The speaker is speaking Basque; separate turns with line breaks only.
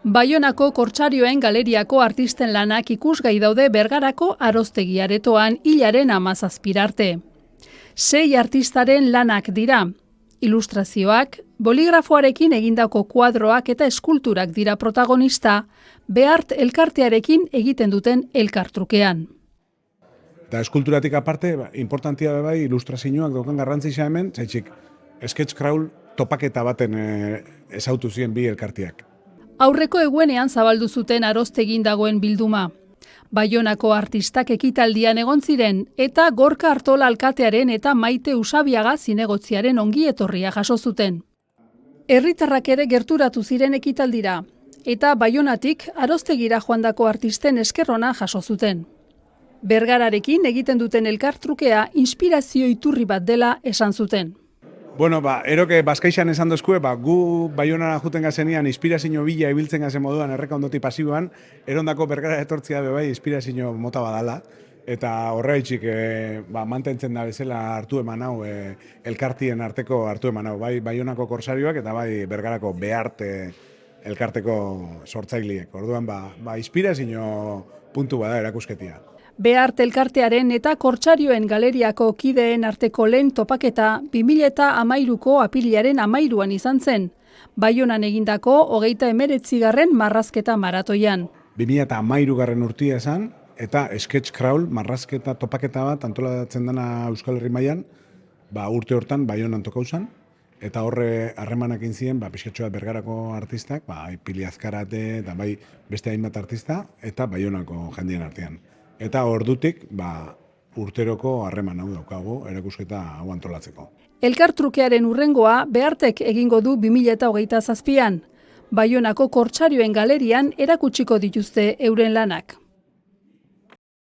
Baionako Kortsarioen galeriako artisten lanak ikusgai daude Bergarako Aroztegi Aretoan hilaren 17 arte. 6 artistaren lanak dira. Ilustrazioak, boligrafoarekin egindako kuadroak eta eskulturak dira protagonista, Behart elkartearekin egiten duten elkartrukean.
Eta eskulturatik aparte, importantia bai ilustrazioak daukan garrantzia hemen, zaitxik, sketch crawl topaketa baten ezautu ziren bi elkarteak.
Aurreko eguenean zabaldu zuten Aroztegin dagoen bilduma. Baionako artistak ekitaldian egon ziren eta Gorka Artola alkatearen eta Maite Usabiaga zinegotziaren ongi etorria jaso zuten. Herritarrak ere gerturatu ziren ekitaldira eta Baionatik Aroztegira joandako artisten eskerrona jaso zuten. Bergararekin egiten duten elkartrukea inspirazio iturri bat dela esan zuten.
Bueno, eroke Bazkaixan esan dozkue, gu Baionara juten gazenian inspirazio bila ibiltzen gazen moduan erreka ondoti pasiboan, erondako Bergara etortzia bai inspirazio mota badala, eta horreitxik mantentzen da bezala hartu eman hau, elkartien arteko hartu eman hau, bai Baionako Kortsarioak eta bai Bergarako Behart elkarteko sortzaileek. Orduan, inspirazio puntu bada erakusketia.
Behart elkartearen eta Kortsarioen galeriako kideen arteko lehen topaketa 2013ko apirilearen 13an izan zen, Baionan egindako 39. marrazketa maratoian.
2013 urtia esan, eta sketch crawl marrazketa topaketa bat antolatzen dena Euskal Herri mailan, urte hortan Baionan tokauzan, eta horre harremanak inzien, pixkatxoa Bergarako artistak, Pili Azkarate, eta beste hainbat artista, eta Baionako jendien artean. Eta ordutik, urteroko harreman hau daukagu, erakusketa hau antolatzeko.
Elkartrukearen hurrengoa Behartek egingo du 2027an. Baionako Kortsarioen galerian erakutsiko dituzte euren lanak.